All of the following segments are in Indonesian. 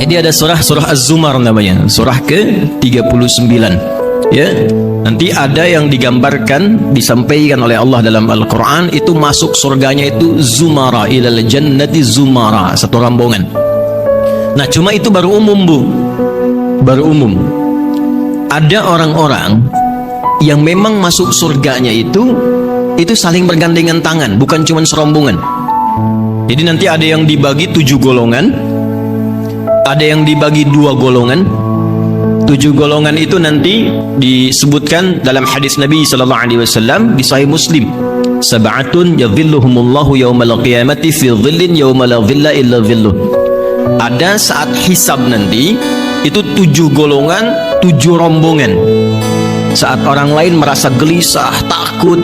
Jadi ada surah Az-Zumar namanya, surah ke-39. Ya, nanti ada yang digambarkan, disampaikan oleh Allah dalam Al-Quran, itu masuk surganya itu zumara, ilal jannati zumara, satu rombongan. Nah, cuma itu baru umum, Bu. Baru umum. Ada orang-orang yang memang masuk surganya itu saling bergandengan tangan, bukan cuma serombongan. Jadi nanti ada yang dibagi 7 golongan, ada yang dibagi 2 golongan. 7 golongan itu nanti disebutkan dalam hadis Nabi sallallahu alaihi wasallam di Sahih Muslim. Sab'atun yadhilluhumullahu yaumal qiyamati fi dhillin yauma la dhilla illa dhilluh. Ada saat hisab nanti itu 7 golongan, 7 rombongan. Saat orang lain merasa gelisah, takut,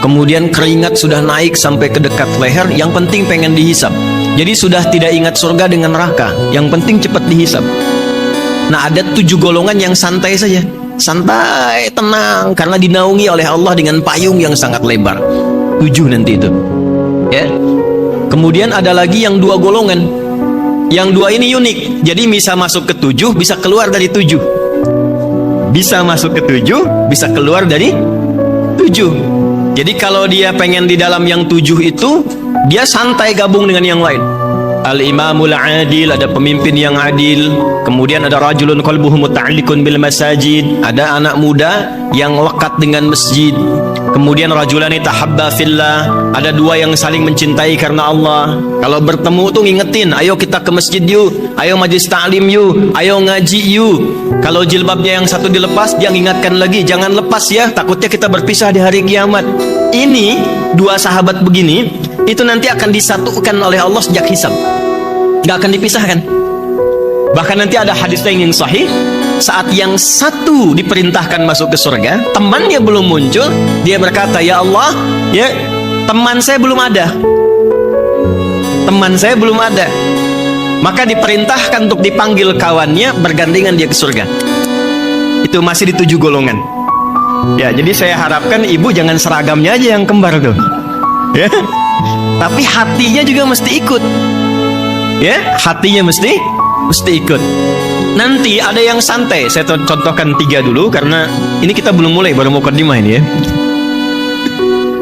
kemudian keringat sudah naik sampai ke dekat leher, yang penting pengen dihisab. Jadi sudah tidak ingat surga dengan neraka, yang penting cepat dihisab. Nah, ada 7 golongan yang santai saja, santai, tenang, karena dinaungi oleh Allah dengan payung yang sangat lebar. 7 nanti itu, ya. Kemudian ada lagi yang 2 golongan. Yang 2 ini unik, jadi bisa masuk ke 7, bisa keluar dari 7. Bisa masuk ke 7, bisa keluar dari 7. Jadi kalau dia pengen di dalam yang 7 itu, dia santai gabung dengan yang lain. Al-imamul adil, ada pemimpin yang adil. Kemudian ada rajulun qalbuhu muta'alliqun bil masajid, ada anak muda yang lekat dengan masjid. Kemudian rajulani tahabba fillah, ada 2 yang saling mencintai karena Allah. Kalau bertemu tuh ngingetin, ayo kita ke masjid yuk, ayo majlis ta'lim yuk, ayo ngaji yuk. Kalau jilbabnya yang satu dilepas, dia ngingatkan lagi, jangan lepas ya, takutnya kita berpisah di hari kiamat. Ini 2 sahabat begini, itu nanti akan disatukan oleh Allah sejak hisab, nggak akan dipisahkan. Bahkan nanti ada hadis yang sahih, saat yang satu diperintahkan masuk ke surga, temannya belum muncul, dia berkata, ya Allah, ya teman saya belum ada, teman saya belum ada. Maka diperintahkan untuk dipanggil kawannya, bergandengan dia ke surga. Itu masih di 7 golongan. Ya, jadi saya harapkan ibu jangan seragamnya aja yang kembar tuh, ya, tapi hatinya juga mesti ikut. Ya, hatinya mesti ikut. Nanti ada yang santai. Saya contohkan 3 dulu, karena ini kita belum mulai, baru mau mukadimah ini ya.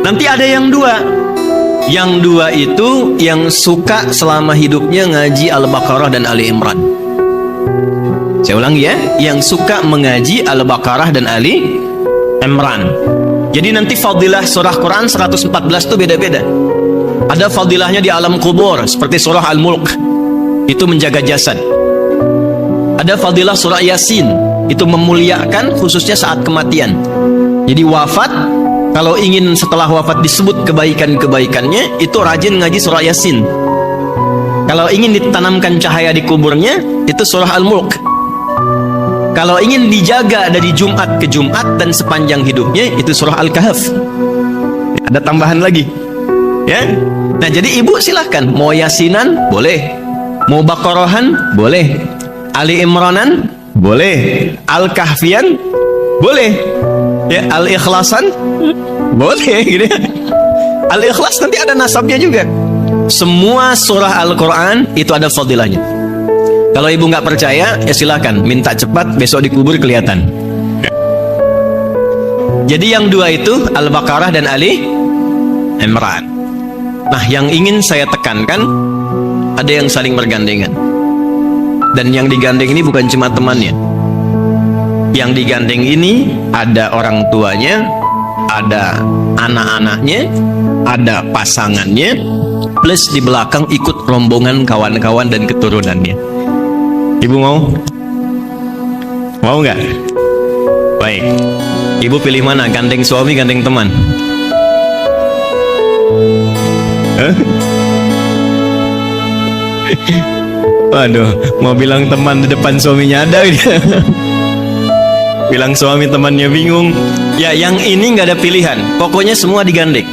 Nanti ada yang 2. Yang 2 itu yang suka selama hidupnya ngaji Al-Baqarah dan Ali Imran. Saya ulangi ya, yang suka mengaji Al-Baqarah dan Ali Imran. Jadi nanti fadilah surah Quran 114 itu beda-beda. Ada fadilahnya di alam kubur, seperti surah Al-Mulk, itu menjaga jasad. Ada fadilah surah Yasin, itu memuliakan khususnya saat kematian. Jadi wafat, kalau ingin setelah wafat disebut kebaikan-kebaikannya, itu rajin ngaji surah Yasin. Kalau ingin ditanamkan cahaya di kuburnya, itu surah Al-Mulk. Kalau ingin dijaga dari Jumat ke Jumat dan sepanjang hidupnya, itu surah Al-Kahf. Ada tambahan lagi, ya. Nah, jadi ibu silahkan, mau Yasinan boleh, mau Baqarahan boleh, Ali Imranan boleh, Al-Kahfian boleh, ya, Al-Ikhlasan boleh, gitu ya. Al-Ikhlas nanti ada nasabnya juga. Semua surah Al-Quran itu ada fadilahnya. Kalau ibu nggak percaya, ya silahkan minta cepat, besok dikubur kelihatan. Jadi yang 2 itu Al-Baqarah dan Ali Imran. Nah, yang ingin saya tekankan, ada yang saling bergandengan. Dan yang digandeng ini bukan cuma temannya. Yang digandeng ini ada orang tuanya, ada anak-anaknya, ada pasangannya, plus di belakang ikut rombongan kawan-kawan dan keturunannya. Ibu mau? Mau nggak? Baik. Ibu pilih mana? Gandeng suami, gandeng teman? Waduh, mau bilang teman di depan suaminya ada gitu. Bilang suami temannya bingung. Ya, yang ini nggak ada pilihan. Pokoknya semua digandeng.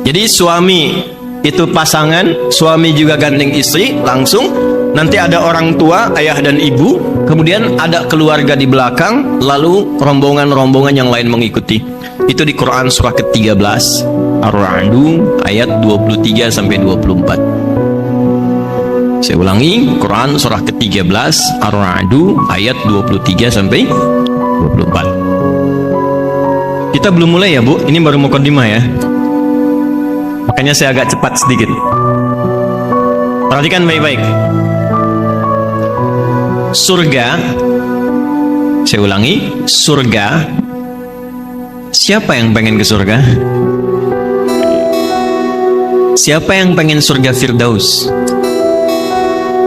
Jadi suami itu pasangan, suami juga gandeng istri langsung. Nanti ada orang tua, ayah dan ibu, kemudian ada keluarga di belakang, lalu rombongan-rombongan yang lain mengikuti. Itu di Quran surah ke-13 Ar-Ra'd ayat 23 sampai 24. Saya ulangi, Quran surah ke-13 Ar-Ra'du ayat 23 sampai 24. Kita belum mulai ya Bu, ini baru mukaddimah ya. Makanya saya agak cepat sedikit. Perhatikan baik-baik. Surga, saya ulangi, surga. Siapa yang pengen ke surga? Siapa yang pengen surga Firdaus?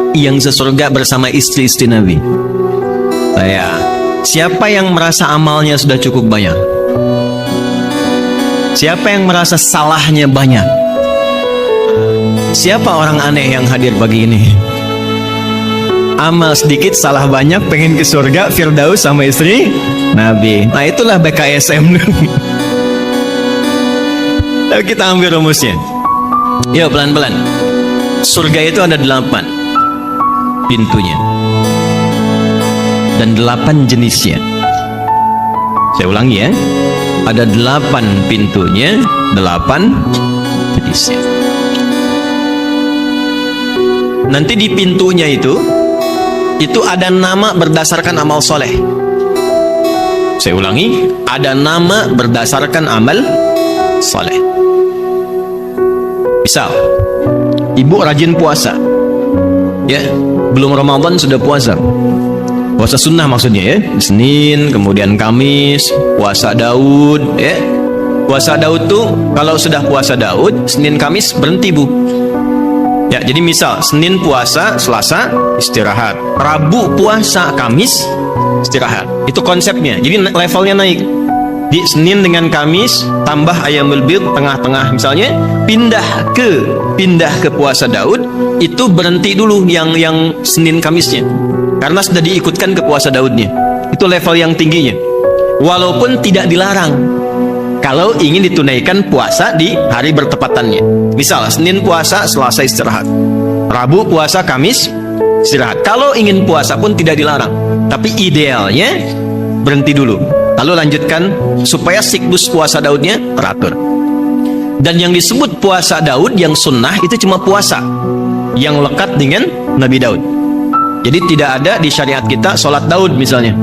Yang sesurga bersama istri-istri Nabi? Saya. Siapa yang merasa amalnya sudah cukup banyak? Siapa yang merasa salahnya banyak? Siapa orang aneh yang hadir pagi ini? Amal sedikit, salah banyak, pengen ke surga Firdaus sama istri Nabi. Nah itulah BKSM. Lalu kita ambil rumusnya. Yuk pelan-pelan. Surga itu ada 8 pintunya dan 8 jenisnya. Saya ulangi ya, ada 8 pintunya, 8 jenisnya. Nanti di pintunya itu ada nama berdasarkan amal soleh. Saya ulangi, ada nama berdasarkan amal soleh. Misal, ibu rajin puasa, ya, belum Ramadan sudah puasa. Puasa sunnah maksudnya ya. Senin, kemudian Kamis, puasa Daud, ya. Puasa Daud tuh kalau sudah puasa Daud, Senin Kamis berhenti Bu. Ya, jadi misal Senin puasa, Selasa istirahat, Rabu puasa, Kamis istirahat. Itu konsepnya. Jadi levelnya naik. Di Senin dengan Kamis tambah Ayyamul Bid tengah-tengah misalnya, pindah ke puasa Daud, itu berhenti dulu yang Senin Kamisnya karena sudah diikutkan ke puasa Daudnya. Itu level yang tingginya, walaupun tidak dilarang kalau ingin ditunaikan puasa di hari bertepatannya. Misal Senin puasa, Selasa istirahat, Rabu puasa, Kamis istirahat. Kalau ingin puasa pun tidak dilarang, tapi idealnya berhenti dulu lalu lanjutkan supaya siklus puasa Daudnya teratur. Dan yang disebut puasa Daud yang sunnah itu cuma puasa yang lekat dengan Nabi Daud. Jadi tidak ada di syariat kita sholat Daud misalnya,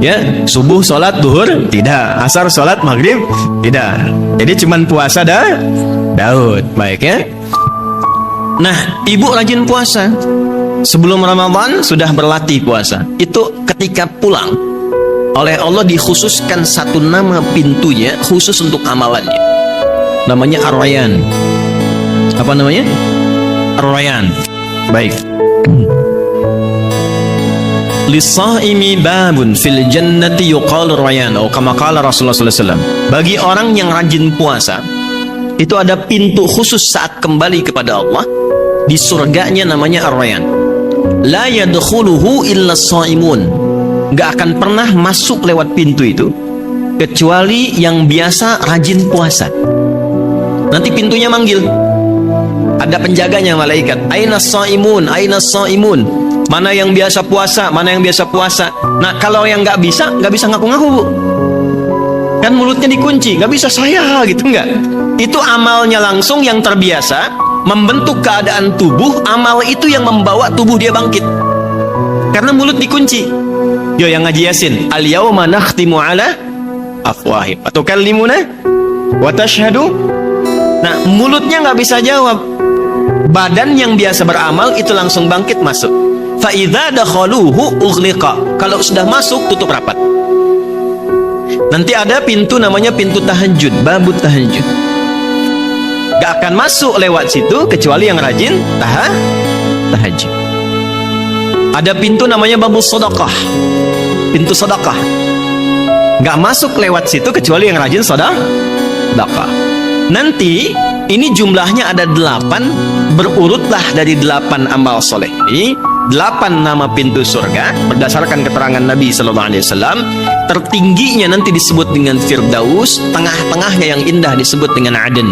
ya, subuh sholat duhur tidak, asar sholat maghrib tidak. Jadi cuma puasa Daud. Baik ya. Nah, ibu rajin puasa, sebelum Ramadan sudah berlatih puasa. Itu ketika pulang oleh Allah dikhususkan satu nama pintunya khusus untuk amalannya. Namanya Ar-Rayyan. Apa namanya? Ar-Rayyan. Baik. Lis-shaimi babun fil jannati yuqalu Ar-Rayyan. Oh, kama qala Rasulullah sallallahu alaihi wasallam. Bagi orang yang rajin puasa, itu ada pintu khusus saat kembali kepada Allah di surganya namanya Ar-Rayyan. La yadkhuluhu illa shaimun. Gak akan pernah masuk lewat pintu itu kecuali yang biasa rajin puasa. Nanti pintunya manggil, ada penjaganya malaikat. Aina shaimun, aina shaimun. Mana yang biasa puasa, mana yang biasa puasa. Nah kalau yang nggak bisa ngaku-ngaku Bu. Kan mulutnya dikunci, nggak bisa saya gitu nggak. Itu amalnya langsung yang terbiasa membentuk keadaan tubuh. Amal itu yang membawa tubuh dia bangkit karena mulut dikunci. Yo yang ngaji Yasin, al-yawma nakhtimu ala afwahim wa tukallimuna wa tashhadu. Nah, mulutnya nggak bisa jawab. Badan yang biasa beramal itu langsung bangkit masuk. Fa idza dakhaluhu ughliqa. Kalau sudah masuk tutup rapat. Nanti ada pintu namanya pintu tahajud, babut tahajud. Gak akan masuk lewat situ kecuali yang rajin tahajud. Ada pintu namanya babus sedekah, pintu sedekah. Gak masuk lewat situ kecuali yang rajin sedekah. Nanti ini jumlahnya ada 8, berurutlah dari 8 amal soleh ini, 8 nama pintu surga berdasarkan keterangan Nabi Sallallahu Alaihi Wasallam. Tertingginya nanti disebut dengan Firdaus, tengah-tengahnya yang indah disebut dengan Aden.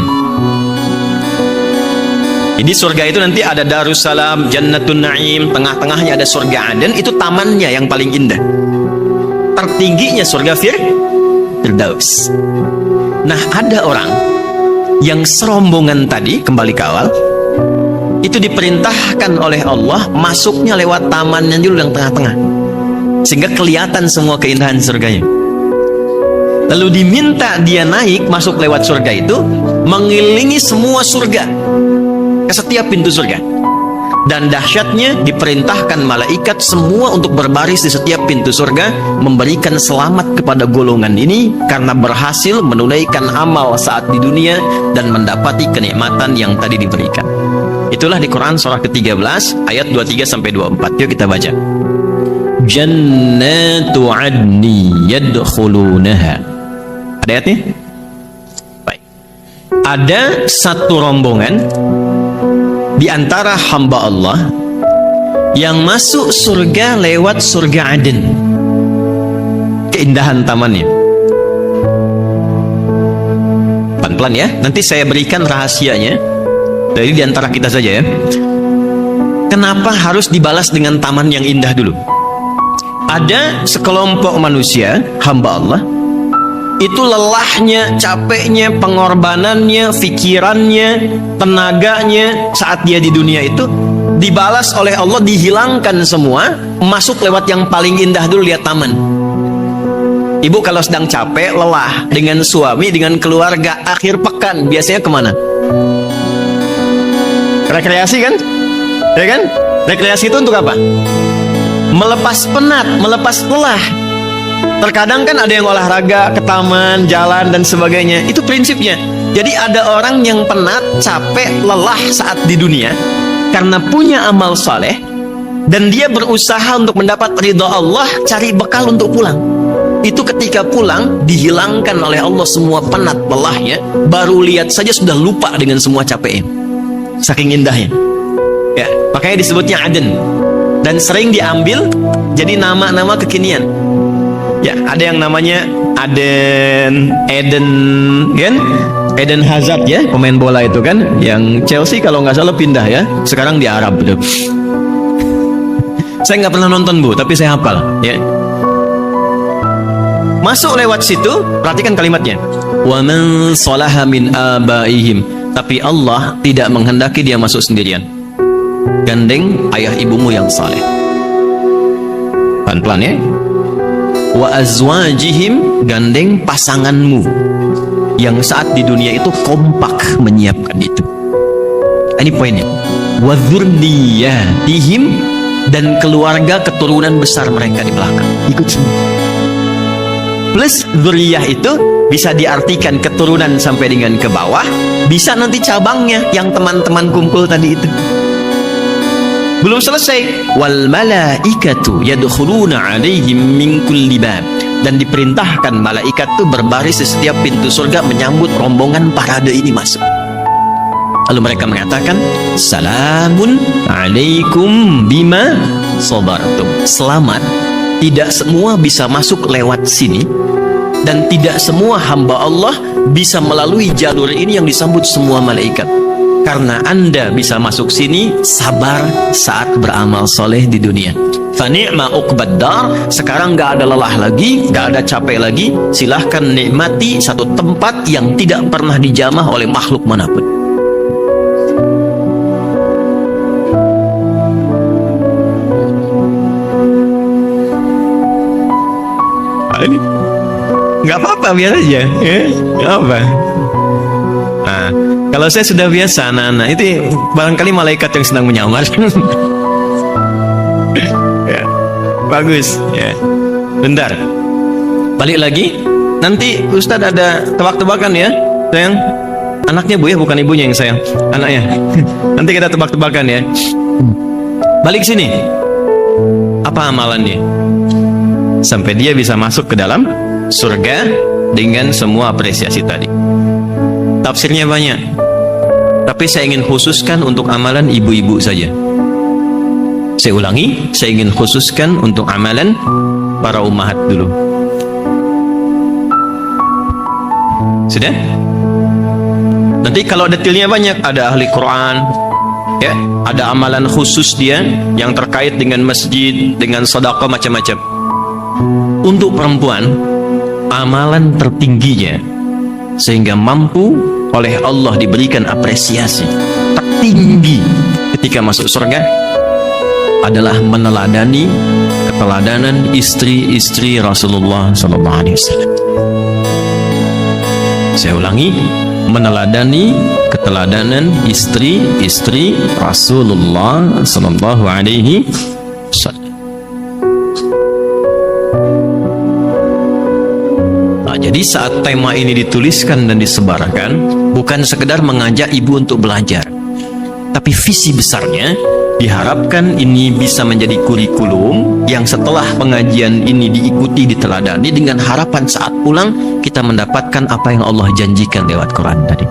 Jadi surga itu nanti ada Darussalam, Jannatun Naim, tengah-tengahnya ada surga Aden, itu tamannya yang paling indah. Tertingginya surga Firdaus. Nah, ada orang yang serombongan tadi kembali ke awal, itu diperintahkan oleh Allah masuknya lewat tamannya dulu yang tengah-tengah, sehingga kelihatan semua keindahan surganya. Lalu diminta dia naik masuk lewat surga itu, mengelilingi semua surga, ke setiap pintu surga. Dan dahsyatnya diperintahkan malaikat semua untuk berbaris di setiap pintu surga, memberikan selamat kepada golongan ini karena berhasil menunaikan amal saat di dunia dan mendapati kenikmatan yang tadi diberikan. Itulah di Quran surah ke-13 ayat 23 sampai 24. Yuk kita baca. Jannatu adni yadkhulunaha. Ada ayatnya? Baik. Ada satu rombongan di antara hamba Allah yang masuk surga lewat surga Aden. Keindahan tamannya. Pelan-pelan ya, nanti saya berikan rahasianya. Jadi di antara kita saja ya. Kenapa harus dibalas dengan taman yang indah dulu? Ada sekelompok manusia, hamba Allah, itu lelahnya, capeknya, pengorbanannya, pikirannya, tenaganya saat dia di dunia itu dibalas oleh Allah, dihilangkan semua, masuk lewat yang paling indah dulu, lihat taman. Ibu kalau sedang capek, lelah dengan suami, dengan keluarga, akhir pekan biasanya kemana? Rekreasi kan? Ya kan? Rekreasi itu untuk apa? Melepas penat, melepas lelah. Terkadang kan ada yang olahraga, ke taman, jalan dan sebagainya. Itu prinsipnya. Jadi ada orang yang penat, capek, lelah saat di dunia karena punya amal saleh, dan dia berusaha untuk mendapat ridha Allah, cari bekal untuk pulang. Itu ketika pulang dihilangkan oleh Allah semua penat lelahnya, baru lihat saja sudah lupa dengan semua capeknya. Saking indahnya. Ya, makanya disebutnya Aden. Dan sering diambil jadi nama-nama kekinian. Ya, ada yang namanya Aden, Eden, kan? Eden Hazard ya, pemain bola itu kan, yang Chelsea kalau nggak salah pindah ya, sekarang di Arab itu. Saya nggak pernah nonton Bu, tapi saya hafal. Ya. Masuk lewat situ, perhatikan kalimatnya. Wa man salaha min abaihim. Tapi Allah tidak menghendaki dia masuk sendirian. Gandeng ayah ibumu yang saleh. Pelan-pelan ya. Wa azwajihim, gandeng pasanganmu yang saat di dunia itu kompak menyiapkan itu. Ini poinnya. Wa dzurriyyatihim, dan keluarga keturunan besar mereka di belakang ikut semua. Plus dzurriyyah itu bisa diartikan keturunan sampai dengan ke bawah, bisa nanti cabangnya yang teman-teman kumpul tadi itu. Belum selesai. Wal malaikatu yadkhuluna 'alaihim min kulli bab, dan diperintahkan malaikat itu berbaris di setiap pintu surga menyambut rombongan parade ini masuk. Lalu mereka mengatakan, salamun alaikum bima sabartum. Selamat. Tidak semua bisa masuk lewat sini, dan tidak semua hamba Allah bisa melalui jalur ini yang disambut semua malaikat. Karena Anda bisa masuk sini sabar saat beramal soleh di dunia. Fani'ma uqbad dar. Sekarang gak ada lelah lagi, gak ada capek lagi. Silahkan nikmati satu tempat yang tidak pernah dijamah oleh makhluk manapun. Ini nggak apa-apa, biar aja ya, nggak apa. Nah, kalau saya sudah biasa anak-anak itu, barangkali malaikat yang sedang menyamar. Ya, bagus ya. Bentar, balik lagi. Nanti Ustadz ada tebak-tebakan ya, sayang. Anaknya Bu ya, bukan ibunya yang sayang, anaknya. Nanti kita tebak-tebakan ya. Balik sini. Apa amalan dia sampai dia bisa masuk ke dalam surga dengan semua apresiasi tadi? Tafsirnya banyak, tapi saya ingin khususkan untuk amalan ibu-ibu saja. Saya ulangi, saya ingin khususkan untuk amalan para ummahat dulu. Sudah? Nanti kalau detailnya banyak, ada ahli Quran ya, ada amalan khusus dia yang terkait dengan masjid, dengan sedekah, macam-macam. Untuk perempuan, amalan tertingginya sehingga mampu oleh Allah diberikan apresiasi tertinggi ketika masuk surga adalah meneladani keteladanan istri-istri Rasulullah sallallahu alaihi wasallam. Saya ulangi, meneladani keteladanan istri-istri Rasulullah sallallahu alaihi wasallam. Nah, jadi saat tema ini dituliskan dan disebarkan, bukan sekedar mengajak ibu untuk belajar, tapi visi besarnya diharapkan ini bisa menjadi kurikulum yang setelah pengajian ini diikuti, diteladani, dengan harapan saat pulang kita mendapatkan apa yang Allah janjikan lewat Quran tadi.